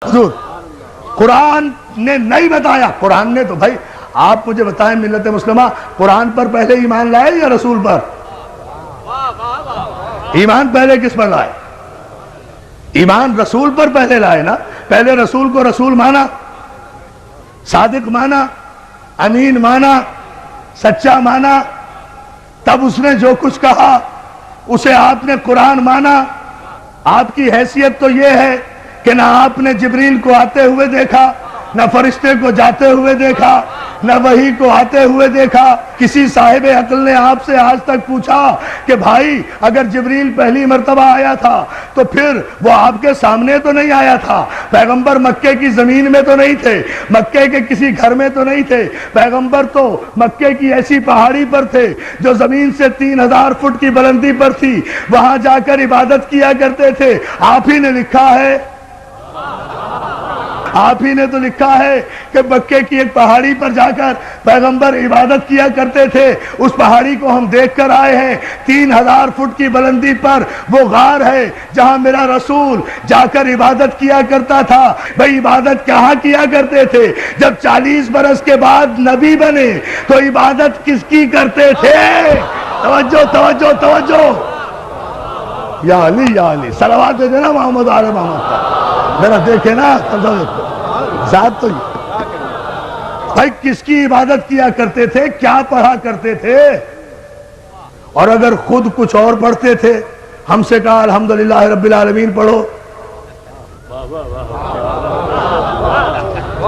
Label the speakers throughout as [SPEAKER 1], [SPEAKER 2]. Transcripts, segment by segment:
[SPEAKER 1] حضور قرآن نے نہیں بتایا. قرآن نے تو بھائی آپ مجھے بتائیں ملت مسلمہ قرآن پر پہلے ایمان لائے یا رسول پر؟ ایمان پہلے کس پر لائے؟ ایمان رسول پر پہلے لائے نا. پہلے رسول کو رسول مانا, صادق مانا, امین مانا, سچا مانا, تب اس نے جو کچھ کہا اسے آپ نے قرآن مانا. آپ کی حیثیت تو یہ ہے کہ نہ آپ نے جبریل کو آتے ہوئے دیکھا, نہ فرشتے کو جاتے ہوئے دیکھا, نہ وحی کو آتے ہوئے دیکھا. کسی صاحب عقل نے آپ سے آج تک پوچھا کہ بھائی اگر جبریل پہلی مرتبہ آیا تھا تو پھر وہ آپ کے سامنے تو نہیں آیا تھا؟ پیغمبر مکے کی زمین میں تو نہیں تھے, مکے کے کسی گھر میں تو نہیں تھے. پیغمبر تو مکے کی ایسی پہاڑی پر تھے جو زمین سے 3000 فٹ کی بلندی پر تھی, وہاں جا کر عبادت کیا کرتے تھے. آپ ہی نے لکھا ہے, آپ ہی نے تو لکھا ہے کہ مکے کی ایک پہاڑی پر جا کر پیغمبر عبادت کیا کرتے تھے. اس پہاڑی کو ہم دیکھ کر آئے ہیں, 3000 فٹ کی بلندی پر وہ غار ہے جہاں میرا رسول جا کر عبادت کیا کرتا تھا. بھئی عبادت کہاں کیا کرتے تھے؟ جب 40 برس کے بعد نبی بنے تو عبادت کس کی کرتے تھے؟ توجہ توجہ توجہ, یا علی یا علی, صلوات دے دینا محمد آل محمد کا. ذرا دیکھیں نا ذات تو بھائی کس کی عبادت کیا کرتے تھے, کیا پڑھا کرتے تھے؟ اور اگر خود کچھ اور پڑھتے تھے, ہم سے کہا الحمدللہ رب العالمین پڑھو.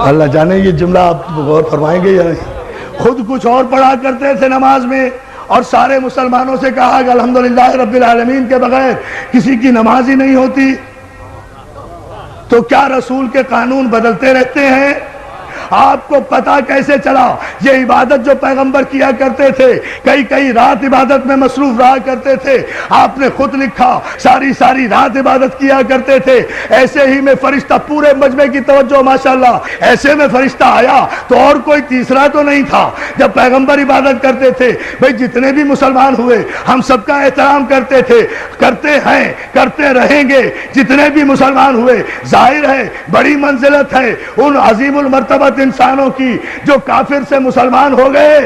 [SPEAKER 1] اللہ جانے یہ جملہ آپ غور فرمائیں گے یا نہیں. خود کچھ اور پڑھا کرتے تھے نماز میں, اور سارے مسلمانوں سے کہا کہ الحمدللہ رب العالمین کے بغیر کسی کی نماز ہی نہیں ہوتی. تو کیا رسول کے قانون بدلتے رہتے ہیں؟ آپ کو پتا کیسے چلا؟ یہ عبادت جو پیغمبر کیا کرتے تھے, کئی رات عبادت میں مصروف رہا کرتے تھے. آپ نے خود لکھا ساری رات عبادت کیا کرتے تھے. ایسے ہی میں فرشتہ, پورے مجمع کی توجہ ماشاءاللہ, ایسے میں فرشتہ آیا تو اور کوئی تیسرا تو نہیں تھا. جب پیغمبر عبادت کرتے تھے, بھئی جتنے بھی مسلمان ہوئے ہم سب کا احترام کرتے تھے, کرتے ہیں, کرتے رہیں گے. جتنے بھی مسلمان ہوئے, ظاہر ہے بڑی منزلت ہے ان عظیم المرتبہ انسانوں کی جو کافر سے مسلمان ہو گئے,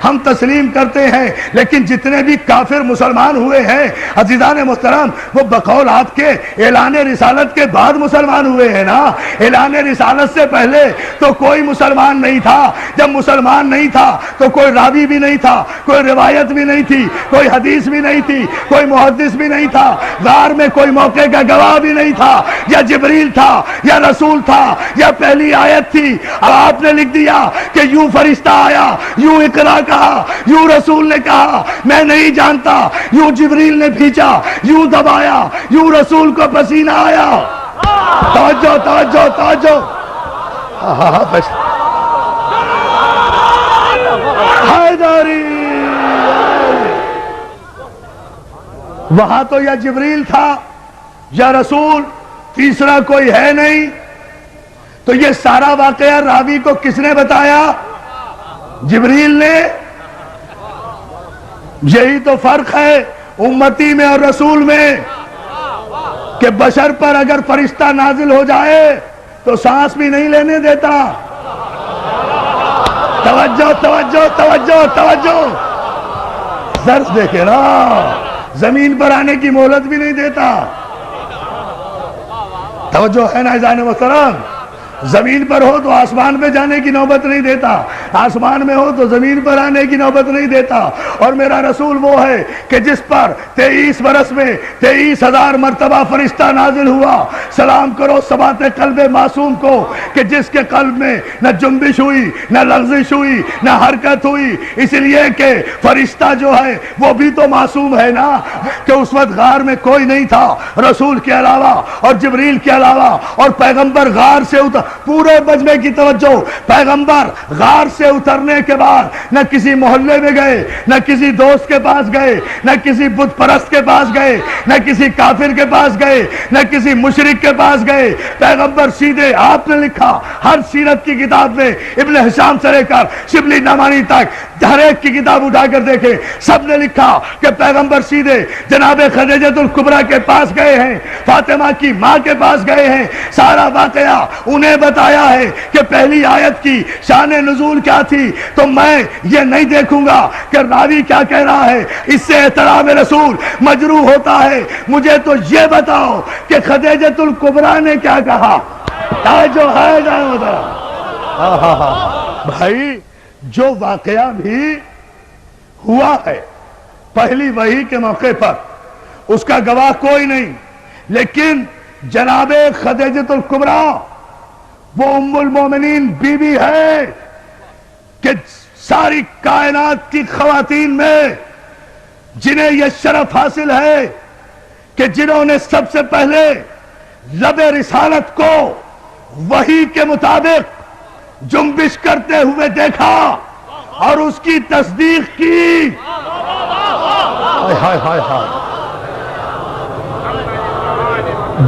[SPEAKER 1] ہم تسلیم کرتے ہیں. لیکن جتنے بھی کافر مسلمان ہوئے ہیں عزیزان محترم, وہ بقول آپ کے اعلان رسالت کے بعد مسلمان ہوئے ہیں نا. اعلان رسالت سے پہلے تو کوئی مسلمان نہیں تھا. جب مسلمان نہیں تھا تو کوئی راوی بھی نہیں تھا, کوئی روایت بھی نہیں تھی, کوئی حدیث بھی نہیں تھی, کوئی محدث بھی نہیں تھا, غار میں کوئی موقع کا گواہ بھی نہیں تھا. یا جبریل تھا, یا رسول تھا, یا پہلی آیت تھی. اب آپ نے لکھ دیا کہ یوں فرشتہ آیا, یوں اقرا کہا, یوں رسول نے کہا, میں نہیں جانتا, یوں جبریل نے کھینچا, یوں دبایا, یوں رسول کو پسینہ آیا. توجہ توجہ توجہ, حیدری. وہاں تو یا جبریل تھا یا رسول, تیسرا کوئی ہے نہیں. تو یہ سارا واقعہ راوی کو کس نے بتایا؟ جبریل نے. یہی تو فرق ہے امتی میں اور رسول میں, کہ بشر پر اگر فرشتہ نازل ہو جائے تو سانس بھی نہیں لینے دیتا. توجہ توجہ توجہ توجہ, درس دیکھے نا, زمین پر آنے کی مہلت بھی نہیں دیتا. توجہ ہے نا عزیزان محترم؟ زمین پر ہو تو آسمان پہ جانے کی نوبت نہیں دیتا, آسمان میں ہو تو زمین پر آنے کی نوبت نہیں دیتا. اور میرا رسول وہ ہے کہ جس پر 23 برس میں 23,000 مرتبہ فرشتہ نازل ہوا. سلام کرو ثبات قلب معصوم کو کہ جس کے قلب میں نہ جنبش ہوئی, نہ لغزش ہوئی, نہ حرکت ہوئی. اس لیے کہ فرشتہ جو ہے وہ بھی تو معصوم ہے نا, کہ اس وقت غار میں کوئی نہیں تھا رسول کے علاوہ اور جبریل کے علاوہ, اور پیغمبر غار سے اتر. پورے مجمع کی توجہ, پیغمبر غار سے اترنے کے بعد نہ کسی محلے میں گئے, نہ کسی دوست کے پاس گئے, نہ کسی بت پرست کے پاس گئے, نہ کسی کافر کے پاس گئے, نہ کسی مشرک کے پاس گئے. پیغمبر سیدھے, آپ نے لکھا ہر سیرت کی کتاب میں ابن ہشام سے لے کر شبلی نعمانی تک ہر ایک کی کتاب اٹھا کر دیکھیں، سب نے لکھا کہ پیغمبر سیدھے جناب خدیجۃ الکبریٰ کے پاس گئے ہیں، فاطمہ کی ماں کے پاس گئے ہیں، سارا واقعہ انہیں بتایا ہے کہ پہلی آیت کی شان نزول کیا تھی۔ تو میں یہ نہیں دیکھوں گا کہ راوی کیا کہہ رہا ہے، اس سے احترام رسول مجروح ہوتا ہے۔ مجھے تو یہ بتاؤ کہ خدیجۃ الکبریٰ نے کیا کہا، جو ہے جائے بھائی، جو واقعہ بھی ہوا ہے پہلی وحی کے موقع پر، اس کا گواہ کوئی نہیں، لیکن جناب خدیجۃ الکبریٰ وہ ام المومنین بی بی ہے کہ ساری کائنات کی خواتین میں جنہیں یہ شرف حاصل ہے کہ جنہوں نے سب سے پہلے لب رسالت کو وحی کے مطابق جنبش کرتے ہوئے دیکھا اور اس کی تصدیق کی۔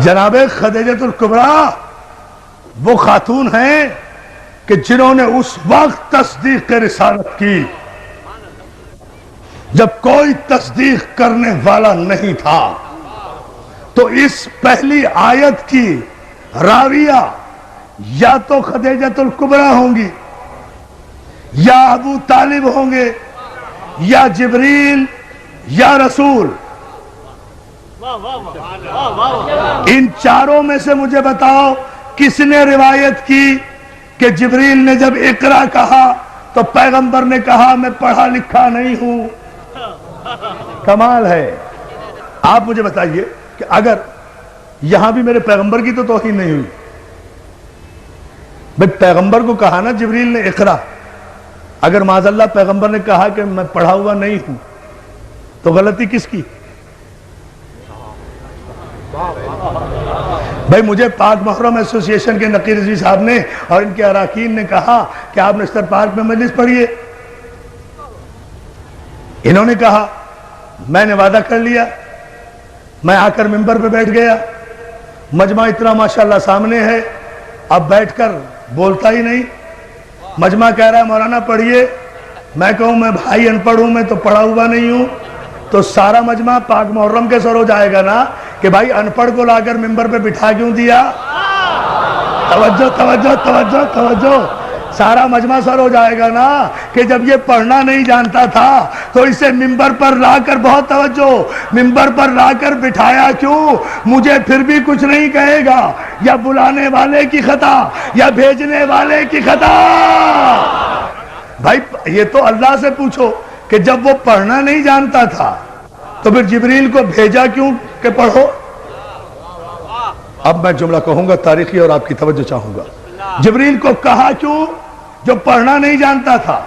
[SPEAKER 1] جناب خدیجۃ الکبریٰ وہ خاتون ہیں کہ جنہوں نے اس وقت تصدیق رسالت کی جب کوئی تصدیق کرنے والا نہیں تھا۔ تو اس پہلی آیت کی راویہ یا تو خدیجۃ الکبریٰ ہوں گی، یا ابو طالب ہوں گے، یا جبریل، یا رسول۔ ان چاروں میں سے مجھے بتاؤ کس نے روایت کی کہ جبریل نے جب اقرا کہا تو پیغمبر نے کہا میں پڑھا لکھا نہیں ہوں؟ کمال ہے۔ آپ مجھے بتائیے کہ اگر یہاں بھی میرے پیغمبر کی تو توہین نہیں ہوئی، بھئی پیغمبر کو کہا نا جبریل نے اقرا، اگر معاذ اللہ پیغمبر نے کہا کہ میں پڑھا ہوا نہیں ہوں تو غلطی کس کی؟ بھئی مجھے پاک محرم ایسوسی ایشن کے نقیر رضوی صاحب نے اور ان کے اراکین نے کہا کہ آپ نشتر پارک میں مجلس پڑھیے، انہوں نے کہا میں نے وعدہ کر لیا، میں آ کر ممبر پہ بیٹھ گیا، مجمع اتنا ماشاءاللہ سامنے ہے، اب بیٹھ کر بولتا ہی نہیں، مجمع کہہ رہا ہے مولانا پڑھیے، میں کہوں میں بھائی ان پڑھ ہوں، میں تو پڑھا ہوا نہیں ہوں، تو سارا مجمع پاک محرم کے سر ہو جائے گا نا کہ بھائی ان پڑھ کو لا کر ممبر پہ بٹھا کیوں دیا؟ توجہ توجہ توجہ توجہ، سارا مجمع سر ہو جائے گا نا کہ جب یہ پڑھنا نہیں جانتا تھا تو اسے ممبر پر لا کر، بہت توجہ، ممبر پر لا کر بٹھایا کیوں؟ مجھے پھر بھی کچھ نہیں کہے گا، یا بلانے والے کی خطا یا بھیجنے والے کی خطا۔ بھائی یہ تو اللہ سے پوچھو کہ جب وہ پڑھنا نہیں جانتا تھا تو پھر جبریل کو بھیجا کیوں کہ پڑھو؟ اب میں جملہ کہوں گا تاریخی اور آپ کی توجہ چاہوں گا۔ جبریل کو کہا کیوں جو پڑھنا نہیں جانتا تھا؟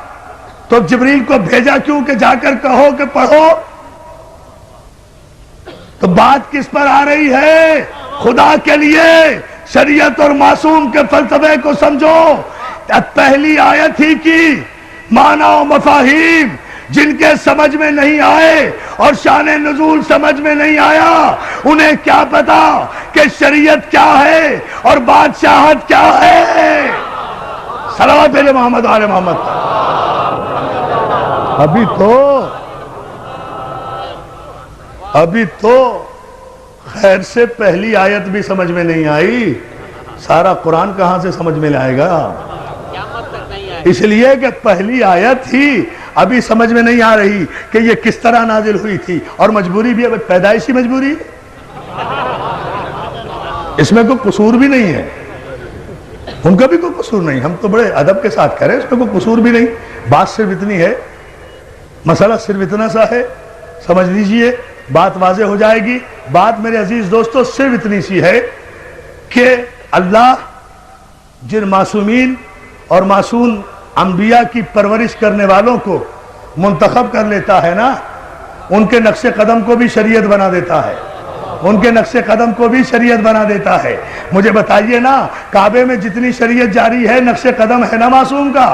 [SPEAKER 1] تو جبریل کو بھیجا کیوں کہ جا کر کہو کہ پڑھو؟ تو بات کس پر آ رہی ہے؟ خدا کے لیے شریعت اور معصوم کے فلسفے کو سمجھو۔ پہلی آیت ہی کی معنی و مفاہیم جن کے سمجھ میں نہیں آئے اور شان نزول سمجھ میں نہیں آیا، انہیں کیا پتا کہ شریعت کیا ہے اور بادشاہت کیا ہے؟ صلوات علی محمد آل محمد۔ ابھی تو خیر سے پہلی آیت بھی سمجھ میں نہیں آئی، سارا قرآن کہاں سے سمجھ میں لائے گا؟ اس لیے کہ پہلی آیت ہی ابھی سمجھ میں نہیں آ رہی کہ یہ کس طرح نازل ہوئی تھی، اور مجبوری بھی ہے، پیدائشی مجبوری، اس میں کوئی قصور بھی نہیں ہے، ان کا بھی کوئی قصور نہیں، ہم تو بڑے ادب کے ساتھ کہہ رہے ہیں اس میں کوئی قصور بھی نہیں۔ بات صرف اتنی ہے، مسئلہ صرف اتنا سا ہے، سمجھ لیجئے، بات واضح ہو جائے گی۔ بات میرے عزیز دوستو صرف اتنی سی ہے کہ اللہ جن معصومین اور معصوم انبیاء کی پرورش کرنے والوں کو منتخب کر لیتا ہے نا، ان کے نقش قدم کو بھی شریعت بنا دیتا ہے، ان کے نقش قدم کو بھی شریعت بنا دیتا ہے۔ مجھے بتائیے نا، کعبے میں جتنی شریعت جاری ہے نقش قدم ہے نا معصوم کا؟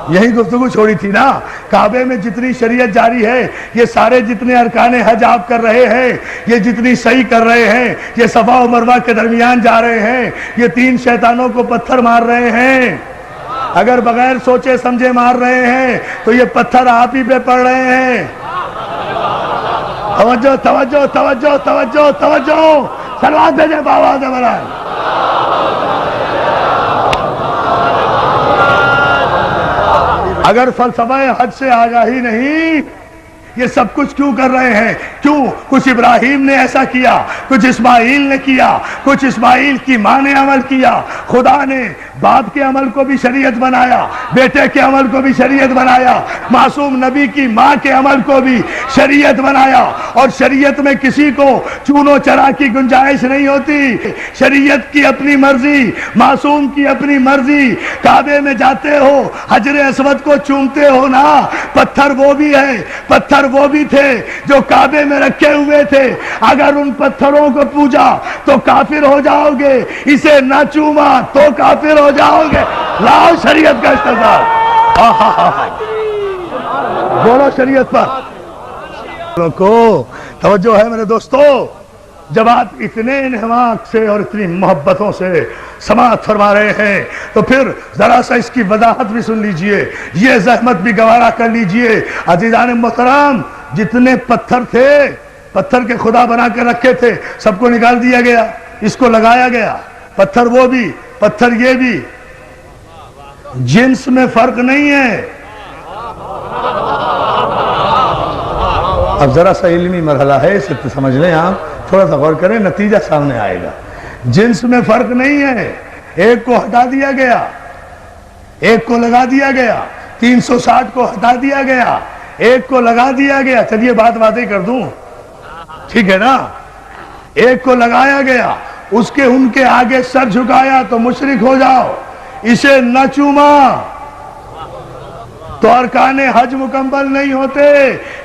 [SPEAKER 1] یہی گفتگو چھوڑی تھی نا، کعبے میں جتنی شریعت جاری ہے، یہ سارے جتنے ارکان حج آپ کر رہے ہیں، یہ جتنی صحیح کر رہے ہیں، یہ صفا و مروہ کے درمیان جا رہے ہیں، یہ 3 شیطانوں کو پتھر مار رہے ہیں، اگر بغیر سوچے سمجھے مار رہے ہیں تو یہ پتھر آپ ہی پہ پڑ رہے ہیں. توجہ توجہ توجہ توجہ توجہ. سلوات بھیجیں بابا سے برائے. اگر فلسفہ حج سے آگاہی نہیں، یہ سب کچھ کیوں کر رہے ہیں؟ کیوں؟ کچھ ابراہیم نے ایسا کیا، کچھ اسماعیل نے کیا، کچھ اسماعیل کی ماں نے عمل کیا. خدا نے باپ کے عمل کو بھی شریعت بنایا، بیٹے کے عمل کو بھی شریعت بنایا، معصوم نبی کی ماں کے عمل کو بھی شریعت بنایا. اور شریعت میں کسی کو چونو چرا کی گنجائش نہیں ہوتی. شریعت کی اپنی مرضی، معصوم کی اپنی مرضی. کعبے میں جاتے ہو، حجر اسود کو چومتے ہو نا، پتھر وہ بھی ہے، پتھر وہ بھی تھے جو کعبے میں رکھے ہوئے تھے. اگر ان پتھروں کو پوجا تو کافر ہو جاؤ گے، اسے نہ چوما تو کافر ہو جاؤ گے. لاؤ شریعت کا استعمال. بولو شریعت پر کو توجہ ہے میرے دوستو. جب آپ اتنے انہماک سے اور اتنی محبتوں سے سماعت فرما رہے ہیں تو پھر ذرا سا اس کی وضاحت بھی سن لیجئے، یہ زحمت بھی گوارا کر لیجئے. عزیزان محترم، جتنے پتھر تھے، پتھر کے خدا بنا کے رکھے تھے، سب کو نکال دیا گیا، اس کو لگایا گیا. پتھر وہ بھی، پتھر یہ بھی. جنس میں فرق نہیں ہے. اب ذرا سا علمی مرحلہ ہے، اسے سمجھ لیں آپ، تھوڑا سا غور کریں، نتیجہ سامنے آئے گا. جنس میں فرق نہیں ہے. ایک کو ہٹا دیا گیا، ایک کو لگا دیا گیا. 360 کو ہٹا دیا گیا، ایک کو لگا دیا گیا. چلیے بات باتیں کر دوں، ٹھیک ہے نا. ایک کو لگایا گیا، اس کے ان کے آگے سر جھکایا تو مشرک ہو جاؤ. اسے نہ چوما تو ارکان حج مکمل نہیں ہوتے.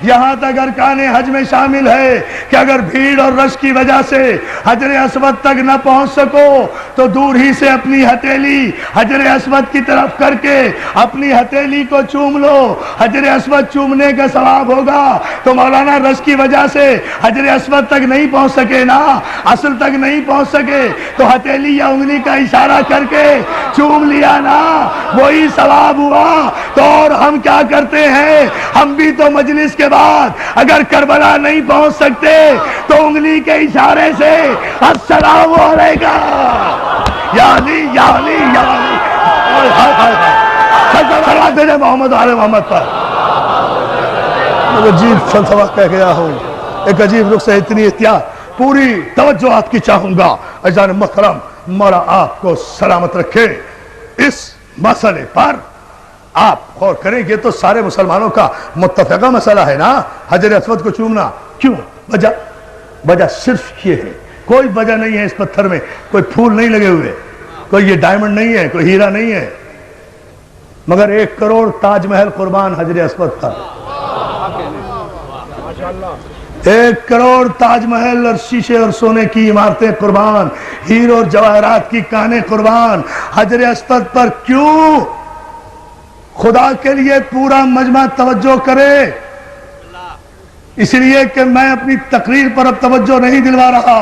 [SPEAKER 1] یہاں تک ارکان حج میں شامل ہے کہ اگر بھیڑ اور رش کی وجہ سے حجر اسود تک نہ پہنچ سکو تو دور ہی سے اپنی ہتھیلی حجر اسود کی طرف کر کے اپنی ہتھیلی کو چوم لو. حجر اسود چومنے کا ثواب ہوگا. تو مولانا رش کی وجہ سے حجر اسود تک نہیں پہنچ سکے نا، اصل تک نہیں پہنچ سکے تو ہتھیلی یا انگلی کا اشارہ کر کے چوم لیا نا، وہی ثواب ہوا. تو اور ہم کیا کرتے ہیں؟ ہم بھی تو مجلس کے بعد اگر کربلا نہیں پہنچ سکتے تو انگلی کے اشارے سے السلام علیکم یا علی یا علی یا علی. محمد آل محمد پر عجیب فلسفہ کہہ گیا ہوں، ایک عجیب رخ سے اتنی احتیاط. پوری توجہ آپ کی چاہوں گا. عزیزان محترم، مولا آپ کو سلامت رکھے. اس مسئلے پر آپ غور کریں، یہ تو سارے مسلمانوں کا متفقہ مسئلہ ہے نا، حجر اسود کو چومنا. کیوں؟ وجہ صرف یہ ہے، کوئی وجہ نہیں ہے. اس پتھر میں کوئی پھول نہیں لگے ہوئے، کوئی یہ ڈائمنڈ نہیں ہے، کوئی ہیرا نہیں ہے، مگر 1 کروڑ تاج محل قربان حجر اسود پر. 1 کروڑ تاج محل اور شیشے اور سونے کی عمارتیں قربان، ہیروں اور جواہرات کی کانیں قربان حجر اسود پر. کیوں؟ خدا کے لیے پورا مجمع توجہ کرے. اس لیے کہ میں اپنی تقریر پر اب توجہ نہیں دلوا رہا،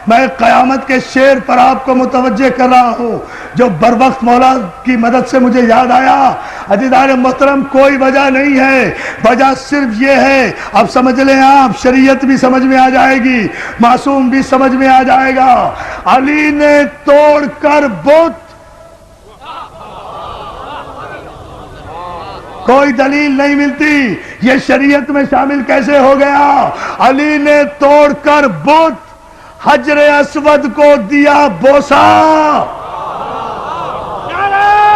[SPEAKER 1] میں قیامت کے شعر پر آپ کو متوجہ کر رہا ہوں جو بر وقت مولا کی مدد سے مجھے یاد آیا. عزیزان محترم، کوئی وجہ نہیں ہے، وجہ صرف یہ ہے. اب سمجھ لیں آپ، شریعت بھی سمجھ میں آ جائے گی، معصوم بھی سمجھ میں آ جائے گا. علی نے توڑ کر بت، کوئی دلیل نہیں ملتی، یہ شریعت میں شامل کیسے ہو گیا؟ علی نے توڑ کر بت حجر اسود کو دیا بوسا.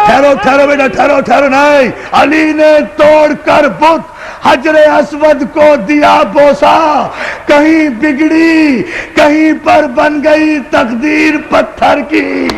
[SPEAKER 1] ٹھہرو بیٹا، ٹھہرو نہیں. علی نے توڑ کر بت حجر اسود کو دیا بوسا. کہیں بگڑی، کہیں پر بن گئی تقدیر پتھر کی.